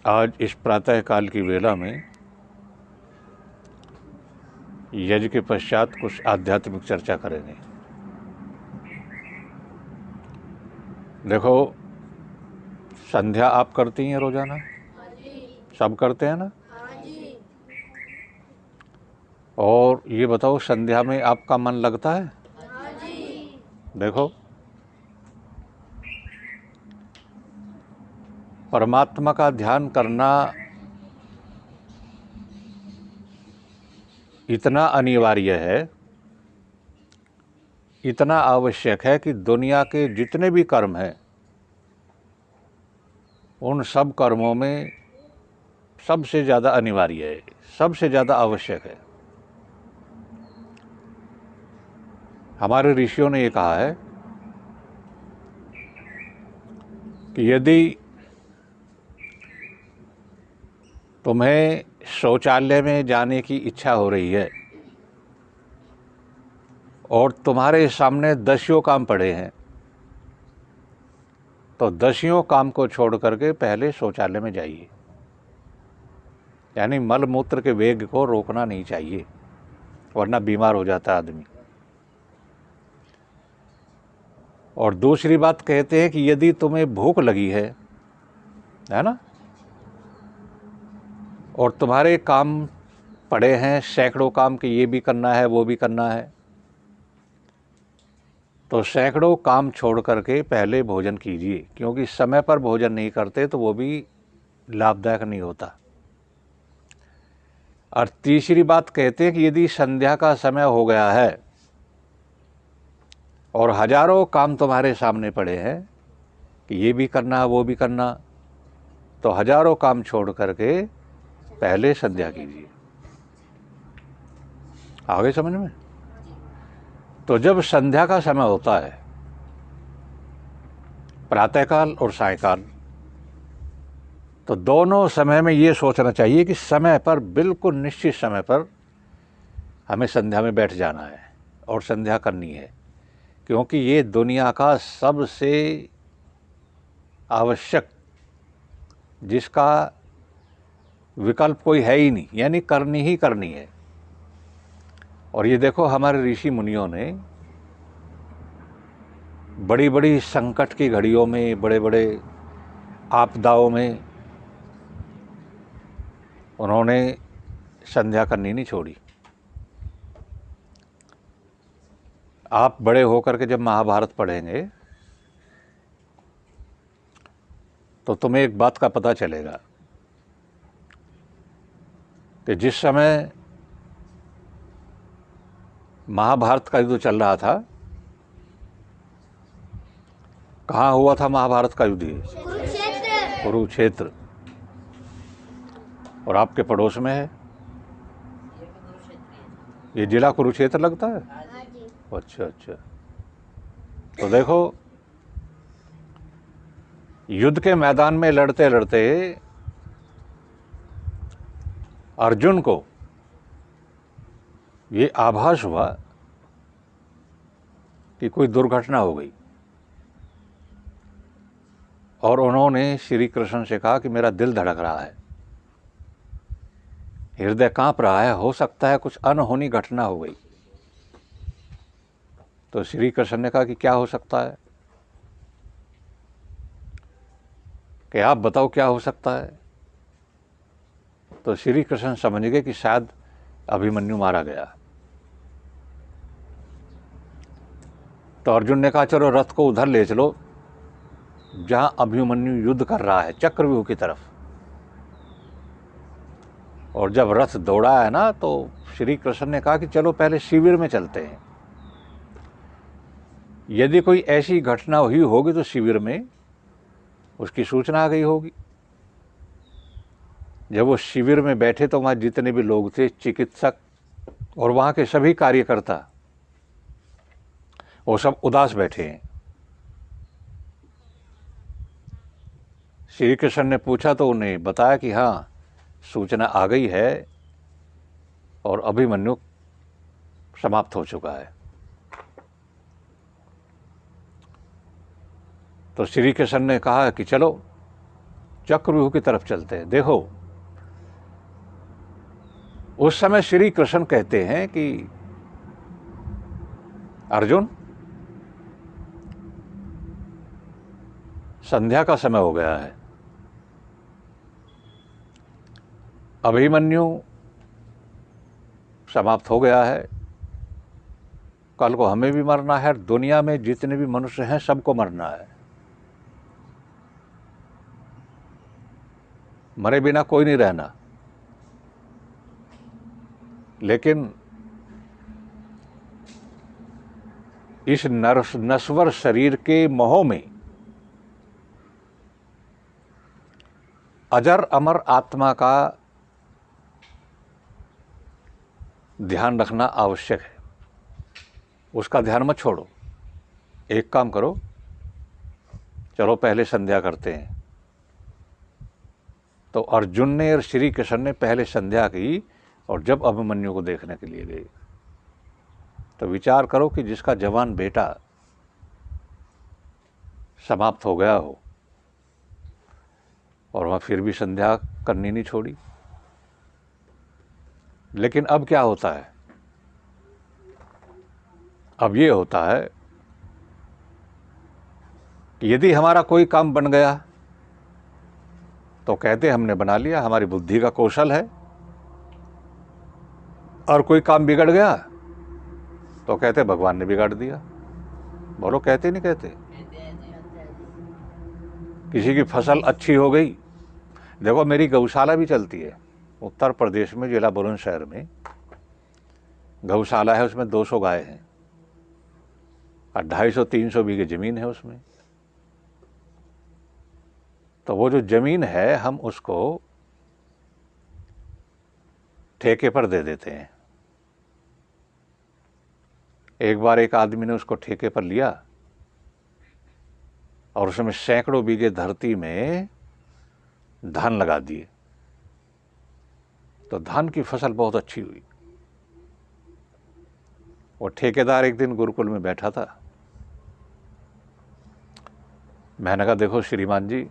आज इस प्रातः काल की वेला में यज्ञ के पश्चात कुछ आध्यात्मिक चर्चा करेंगे। देखो, संध्या आप करती हैं रोजाना? सब करते हैं ना? और ये बताओ, संध्या में आपका मन लगता है? देखो, परमात्मा का ध्यान करना इतना अनिवार्य है, इतना आवश्यक है कि दुनिया के जितने भी कर्म हैं उन सब कर्मों में सबसे ज़्यादा अनिवार्य है, सबसे ज़्यादा आवश्यक है। हमारे ऋषियों ने ये कहा है कि यदि तुम्हें शौचालय में जाने की इच्छा हो रही है और तुम्हारे सामने दसियों काम पड़े हैं, तो दसियों काम को छोड़ करके पहले शौचालय में जाइए। यानी मल मूत्र के वेग को रोकना नहीं चाहिए, वरना बीमार हो जाता है आदमी। और दूसरी बात कहते हैं कि यदि तुम्हें भूख लगी है ना, और तुम्हारे काम पड़े हैं सैकड़ों काम कि ये भी करना है वो भी करना है, तो सैकड़ों काम छोड़ करके पहले भोजन कीजिए, क्योंकि समय पर भोजन नहीं करते तो वो भी लाभदायक नहीं होता। और तीसरी बात कहते हैं कि यदि संध्या का समय हो गया है और हजारों काम तुम्हारे सामने पड़े हैं कि ये भी करना वो भी करना, तो हजारों काम छोड़ करके पहले संध्या कीजिए। आगे समझ में? तो जब संध्या का समय होता है, प्रातःकाल और सायंकाल, तो दोनों समय में ये सोचना चाहिए कि समय पर, बिल्कुल निश्चित समय पर हमें संध्या में बैठ जाना है और संध्या करनी है, क्योंकि ये दुनिया का सबसे आवश्यक, जिसका विकल्प कोई है ही नहीं, यानी करनी ही करनी है। और ये देखो, हमारे ऋषि मुनियों ने बड़ी बड़ी संकट की घड़ियों में, बड़े बड़े आपदाओं में उन्होंने संध्या करनी नहीं छोड़ी। आप बड़े होकर के जब महाभारत पढ़ेंगे तो तुम्हें एक बात का पता चलेगा कि जिस समय महाभारत का युद्ध चल रहा था, कहाँ हुआ था महाभारत का युद्ध? कुरुक्षेत्र। और आपके पड़ोस में है, ये जिला कुरुक्षेत्र लगता है? अच्छा अच्छा। तो देखो, युद्ध के मैदान में लड़ते लड़ते अर्जुन को ये आभास हुआ कि कोई दुर्घटना हो गई, और उन्होंने श्री कृष्ण से कहा कि मेरा दिल धड़क रहा है, हृदय कांप रहा है, हो सकता है कुछ अनहोनी घटना हो गई। तो श्री कृष्ण ने कहा कि क्या हो सकता है, कि आप बताओ क्या हो सकता है। तो श्री कृष्ण समझ गए कि शायद अभिमन्यु मारा गया। तो अर्जुन ने कहा चलो रथ को उधर ले चलो जहां अभिमन्यु युद्ध कर रहा है, चक्रव्यूह की तरफ। और जब रथ दौड़ा है ना, तो श्री कृष्ण ने कहा कि चलो पहले शिविर में चलते हैं, यदि कोई ऐसी घटना हुई होगी तो शिविर में उसकी सूचना आ गई होगी। जब वो शिविर में बैठे तो वहाँ जितने भी लोग थे, चिकित्सक और वहाँ के सभी कार्यकर्ता, वो सब उदास बैठे हैं। श्री कृष्ण ने पूछा तो उन्हें बताया कि हाँ, सूचना आ गई है और अभिमन्यु समाप्त हो चुका है। तो श्री कृष्ण ने कहा कि चलो चक्रव्यूह की तरफ चलते हैं। देखो, उस समय श्री कृष्ण कहते हैं कि अर्जुन, संध्या का समय हो गया है, अभिमन्यु समाप्त हो गया है, कल को हमें भी मरना है, दुनिया में जितने भी मनुष्य हैं सबको मरना है, मरे बिना कोई नहीं रहना। लेकिन इस नश्वर शरीर के मोह में अजर अमर आत्मा का ध्यान रखना आवश्यक है। उसका ध्यान मत छोड़ो। एक काम करो, चलो पहले संध्या करते हैं। तो अर्जुन ने और श्री कृष्ण ने पहले संध्या की, और जब अभिमन्यु को देखने के लिए गए तो विचार करो कि जिसका जवान बेटा समाप्त हो गया हो और वह फिर भी संध्या करनी नहीं छोड़ी। लेकिन अब क्या होता है? अब ये होता है कि यदि हमारा कोई काम बन गया तो कहते हमने बना लिया, हमारी बुद्धि का कौशल है, और कोई काम बिगड़ गया तो कहते भगवान ने बिगाड़ दिया। बोलो, कहते नहीं कहते? किसी की फसल अच्छी हो गई, देखो मेरी गौशाला भी चलती है उत्तर प्रदेश में, जिला बुलंदशहर में गौशाला है, उसमें 200 गाय हैं और 250-300 बीघे जमीन है उसमें। तो वो जो जमीन है हम उसको ठेके पर दे देते हैं। एक बार एक आदमी ने उसको ठेके पर लिया और उसमें सैकड़ों बीघे धरती में धान लगा दिए, तो धान की फसल बहुत अच्छी हुई। वो ठेकेदार एक दिन गुरुकुल में बैठा था। मैंने कहा, देखो श्रीमान जी,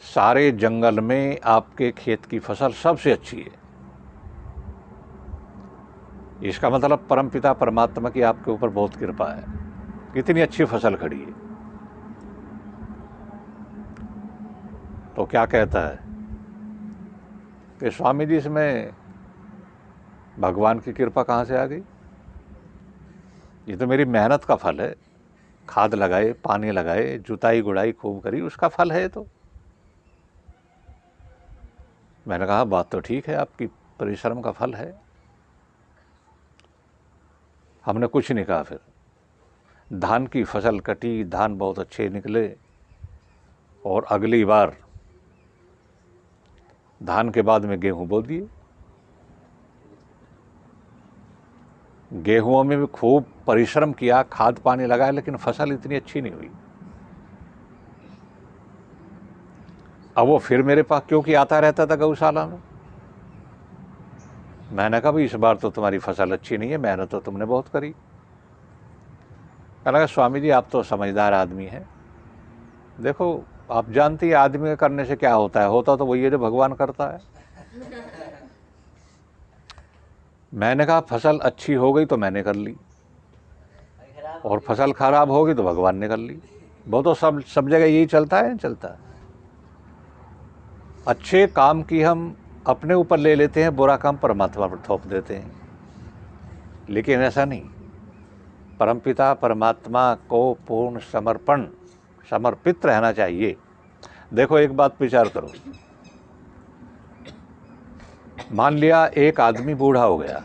सारे जंगल में आपके खेत की फसल सबसे अच्छी है, इसका मतलब परमपिता परमात्मा की आपके ऊपर बहुत कृपा है, कितनी अच्छी फसल खड़ी है। तो क्या कहता है कि स्वामी जी, इसमें भगवान की कृपा कहाँ से आ गई? ये तो मेरी मेहनत का फल है, खाद लगाए, पानी लगाए, जुताई गुड़ाई खूब करी, उसका फल है। तो मैंने कहा, बात तो ठीक है, आपकी परिश्रम का फल है। हमने कुछ नहीं कहा। फिर धान की फसल कटी, धान बहुत अच्छे निकले, और अगली बार धान के बाद में गेहूं बो दिए। गेहूं में भी खूब परिश्रम किया, खाद पानी लगाया, लेकिन फसल इतनी अच्छी नहीं हुई। अब वो फिर मेरे पास क्योंकि आता रहता था गौशाला में। मैंने कहा, भाई इस बार तो तुम्हारी फसल अच्छी नहीं है, मेहनत तो तुमने बहुत करी। कहने लगा, स्वामी जी आप तो समझदार आदमी हैं, देखो आप जानती है आदमी के करने से क्या होता है, होता तो वही है जो भगवान करता है। मैंने कहा, फसल अच्छी हो गई तो मैंने कर ली, और फसल खराब हो गई तो भगवान ने कर ली। वो तो सब जगह यही चलता है, चलता है। अच्छे काम की हम अपने ऊपर ले लेते हैं, बुरा काम परमात्मा पर थोप देते हैं। लेकिन ऐसा नहीं, परमपिता परमात्मा को पूर्ण समर्पित रहना चाहिए। देखो एक बात विचार करो, मान लिया एक आदमी बूढ़ा हो गया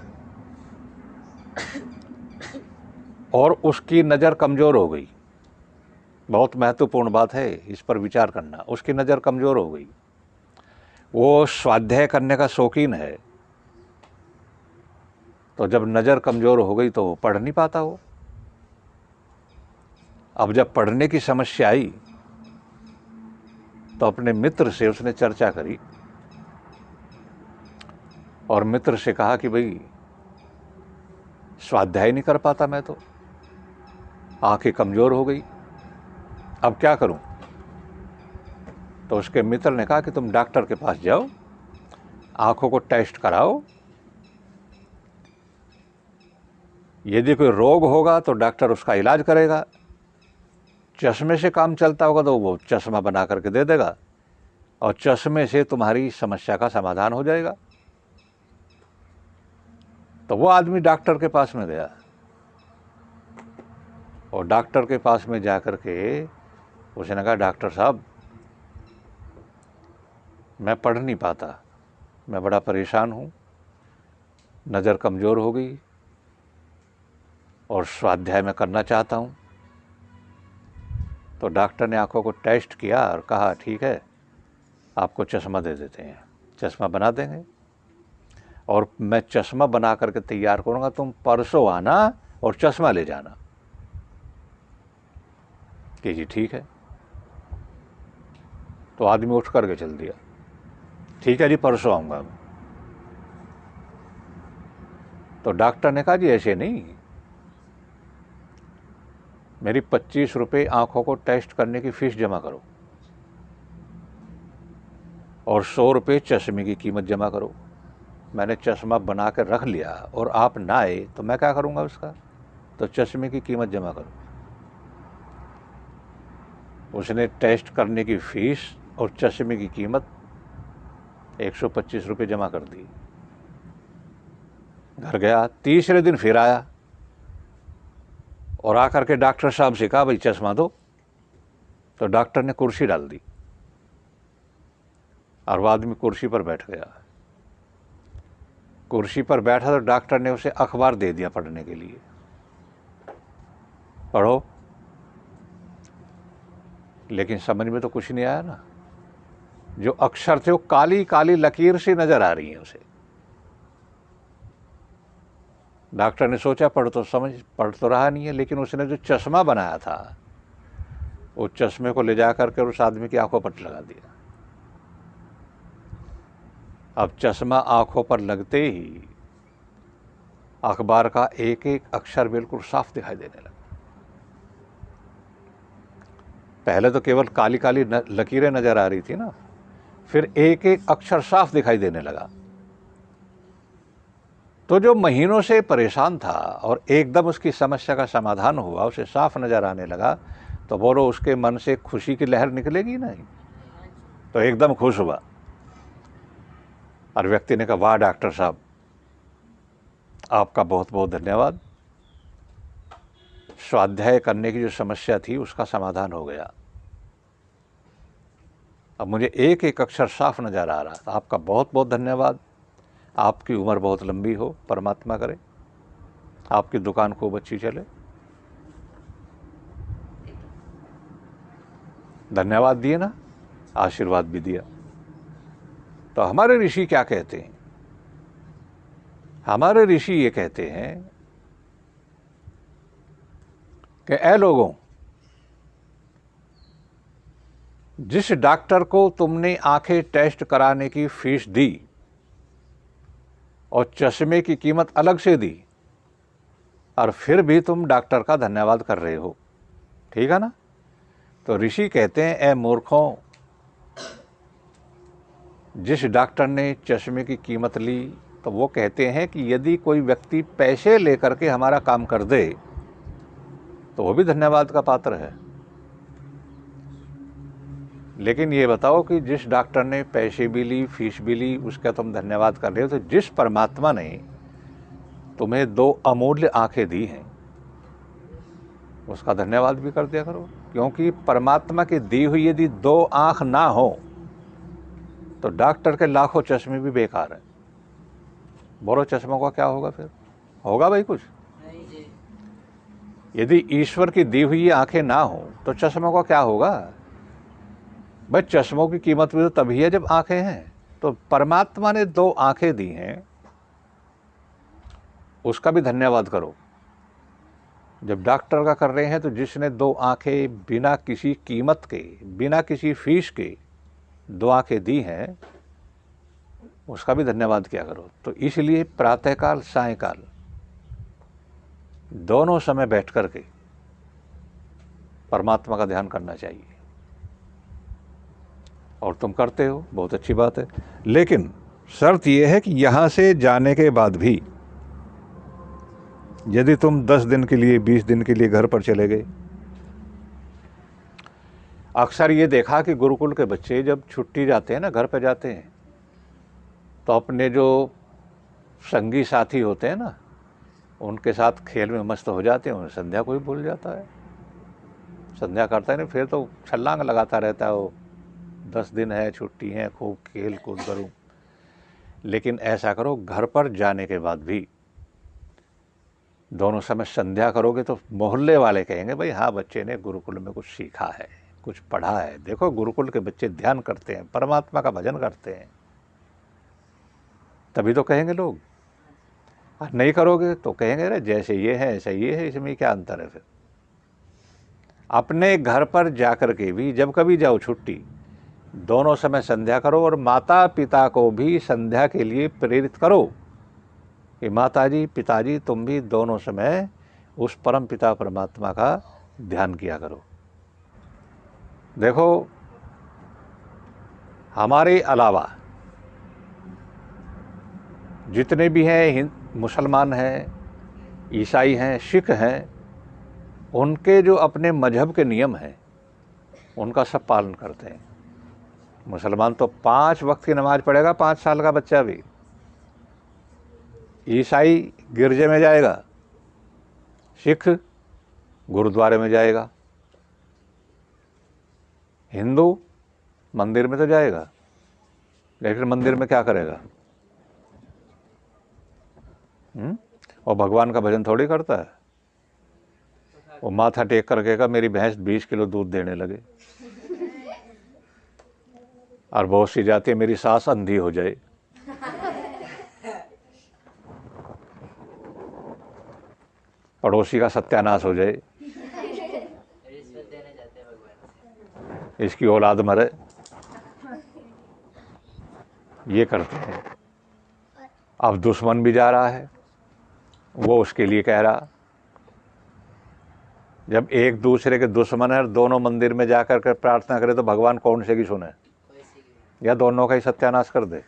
और उसकी नज़र कमज़ोर हो गई। बहुत महत्वपूर्ण बात है, इस पर विचार करना। उसकी नज़र कमज़ोर हो गई, वो स्वाध्याय करने का शौकीन है, तो जब नज़र कमज़ोर हो गई तो वो पढ़ नहीं पाता हो। अब जब पढ़ने की समस्या आई तो अपने मित्र से उसने चर्चा करी और मित्र से कहा कि भाई स्वाध्याय नहीं कर पाता मैं, तो आंखें कमज़ोर हो गई, अब क्या करूं? तो उसके मित्र ने कहा कि तुम डॉक्टर के पास जाओ, आंखों को टेस्ट कराओ, यदि कोई रोग होगा तो डॉक्टर उसका इलाज करेगा, चश्मे से काम चलता होगा तो वो चश्मा बना करके दे देगा और चश्मे से तुम्हारी समस्या का समाधान हो जाएगा। तो वो आदमी डॉक्टर के पास में गया और डॉक्टर के पास में जाकर के उसने कहा, डॉक्टर साहब मैं पढ़ नहीं पाता, मैं बड़ा परेशान हूँ, नज़र कमज़ोर हो गई और स्वाध्याय में करना चाहता हूँ। तो डॉक्टर ने आंखों को टेस्ट किया और कहा, ठीक है, आपको चश्मा दे देते हैं, चश्मा बना देंगे और मैं चश्मा बना करके तैयार करूँगा, तुम परसों आना और चश्मा ले जाना। कि जी ठीक है। तो आदमी उठ करके चल दिया, ठीक है जी परसों आऊँगा मैं। तो डॉक्टर ने कहा, जी ऐसे नहीं, मेरी 25 रुपये आँखों को टेस्ट करने की फ़ीस जमा करो और 100 रुपये चश्मे की कीमत जमा करो। मैंने चश्मा बना कर रख लिया और आप ना आए तो मैं क्या करूँगा उसका, तो चश्मे की कीमत जमा करो। उसने टेस्ट करने की फ़ीस और चश्मे की कीमत 125 रुपये जमा कर दी। घर गया, तीसरे दिन फिर आया और आकर के डॉक्टर साहब से कहा, भाई चश्मा दो। तो डॉक्टर ने कुर्सी डाल दी और वो आदमी कुर्सी पर बैठ गया। कुर्सी पर बैठा तो डॉक्टर ने उसे अखबार दे दिया पढ़ने के लिए, पढ़ो। लेकिन समझ में तो कुछ नहीं आया ना, जो अक्षर थे वो काली काली लकीर से नजर आ रही हैं उसे। डॉक्टर ने सोचा पढ़ तो रहा नहीं है, लेकिन उसने जो चश्मा बनाया था वो चश्मे को ले जा करके उस आदमी की आंखों पर लगा दिया। अब चश्मा आंखों पर लगते ही अखबार का एक एक अक्षर बिल्कुल साफ दिखाई देने लगा। पहले तो केवल काली काली लकीरें नजर आ रही थी ना, फिर एक एक अक्षर साफ दिखाई देने लगा। तो जो महीनों से परेशान था और एकदम उसकी समस्या का समाधान हुआ, उसे साफ नजर आने लगा, तो बोलो उसके मन से खुशी की लहर निकलेगी नहीं। तो एकदम खुश हुआ और व्यक्ति ने कहा, वाह डॉक्टर साहब, आपका बहुत बहुत धन्यवाद, स्वाध्याय करने की जो समस्या थी उसका समाधान हो गया, अब मुझे एक एक अक्षर साफ नजर आ रहा था, आपका बहुत बहुत धन्यवाद, आपकी उम्र बहुत लंबी हो, परमात्मा करे आपकी दुकान खूब अच्छी चले। धन्यवाद दिए ना, आशीर्वाद भी दिया। तो हमारे ऋषि क्या कहते हैं, हमारे ऋषि ये कहते हैं कि ऐ लोगों, जिस डॉक्टर को तुमने आंखें टेस्ट कराने की फीस दी और चश्मे की कीमत अलग से दी और फिर भी तुम डॉक्टर का धन्यवाद कर रहे हो, ठीक है ना। तो ऋषि कहते हैं, ऐ मूर्खों, जिस डॉक्टर ने चश्मे की कीमत ली, तो वो कहते हैं कि यदि कोई व्यक्ति पैसे लेकर के हमारा काम कर दे तो वो भी धन्यवाद का पात्र है। लेकिन ये बताओ कि जिस डॉक्टर ने पैसे भी ली, फीस भी ली, उसका तुम धन्यवाद कर रहे हो, तो जिस परमात्मा ने तुम्हें 2 अमूल्य आंखें दी हैं उसका धन्यवाद भी कर दिया करो। क्योंकि परमात्मा की दी हुई यदि 2 आंख ना हो तो डॉक्टर के लाखों चश्मे भी बेकार हैं। बोलो चश्मों का क्या होगा फिर, होगा भाई कुछ? यदि ईश्वर की दी हुई आंखें ना हो तो चश्मों का क्या होगा भाई? चश्मों की कीमत भी तो तभी है जब आंखें हैं। तो परमात्मा ने 2 आंखें दी हैं, उसका भी धन्यवाद करो। जब डॉक्टर का कर रहे हैं तो जिसने 2 आंखें बिना किसी कीमत के, बिना किसी फीस के 2 आंखें दी हैं, उसका भी धन्यवाद किया करो। तो इसलिए प्रातःकाल सायंकाल दोनों समय बैठ करके परमात्मा का ध्यान करना चाहिए और तुम करते हो, बहुत अच्छी बात है। लेकिन शर्त यह है कि यहाँ से जाने के बाद भी यदि तुम 10 दिन के लिए, 20 दिन के लिए घर पर चले गए, अक्सर ये देखा कि गुरुकुल के बच्चे जब छुट्टी जाते हैं ना, घर पे जाते हैं, तो अपने जो संगी साथी होते हैं ना, उनके साथ खेल में मस्त हो जाते हैं। उन्हें संध्या को ही भूल जाता है, संध्या करता है नहीं, फिर तो छलांग लगाता रहता है वो, 10 दिन है, छुट्टी है, खूब खेल कूद करूँ। लेकिन ऐसा करो, घर पर जाने के बाद भी दोनों समय संध्या करोगे तो मोहल्ले वाले कहेंगे भाई हाँ, बच्चे ने गुरुकुल में कुछ सीखा है, कुछ पढ़ा है। देखो गुरुकुल के बच्चे ध्यान करते हैं, परमात्मा का भजन करते हैं, तभी तो कहेंगे लोग। और नहीं करोगे तो कहेंगे अरे जैसे ये है ऐसा ये है, इसमें क्या अंतर है। फिर अपने घर पर जाकर के भी जब कभी जाओ छुट्टी, दोनों समय संध्या करो और माता पिता को भी संध्या के लिए प्रेरित करो कि माताजी पिताजी तुम भी दोनों समय उस परम पिता परमात्मा का ध्यान किया करो। देखो हमारे अलावा जितने भी हैं, मुसलमान हैं, ईसाई हैं, सिख हैं, उनके जो अपने मजहब के नियम हैं उनका सब पालन करते हैं। मुसलमान तो 5 वक्त की नमाज पढ़ेगा, 5 साल का बच्चा भी। ईसाई गिरजे में जाएगा, सिख गुरुद्वारे में जाएगा, हिंदू मंदिर में तो जाएगा, लेकिन मंदिर में क्या करेगा? और भगवान का भजन थोड़ी करता है। वो माथा टेक कर कहेगा मेरी भैंस 20 किलो दूध देने लगे, और बहुत सी जाती है मेरी सास अंधी हो जाए। पड़ोसी का सत्यानाश हो जाए, इसकी औलाद मरे, ये करते हैं। अब दुश्मन भी जा रहा है, वो उसके लिए कह रहा। जब एक दूसरे के दुश्मन है, दोनों मंदिर में जाकर के प्रार्थना करे तो भगवान कौन से की सुने? या दोनों का ही सत्यानाश कर दे,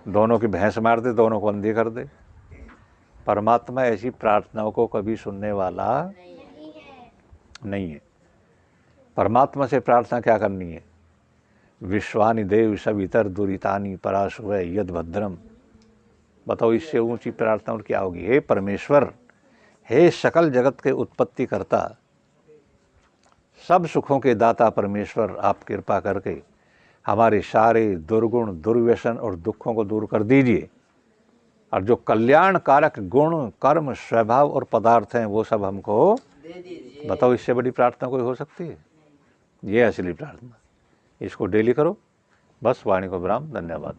दोनों की भैंस मार दे, दोनों को अंधी कर दे। परमात्मा ऐसी प्रार्थनाओं को कभी सुनने वाला नहीं है। परमात्मा से प्रार्थना क्या करनी है? विश्वानि देव सवितर दुरितानि पराशुव यद भद्रम। बताओ इससे ऊंची प्रार्थना और क्या होगी? हे परमेश्वर, हे सकल जगत के उत्पत्ति करता, सब सुखों के दाता परमेश्वर, आप कृपा करके हमारे सारे दुर्गुण, दुर्व्यसन और दुखों को दूर कर दीजिए, और जो कल्याण कारक गुण, कर्म, स्वभाव और पदार्थ हैं वो सब हमको दे दीजिए। बताओ इससे बड़ी प्रार्थना कोई हो सकती है? ये असली प्रार्थना। इसको डेली करो। बस वाणी को विराम। धन्यवाद।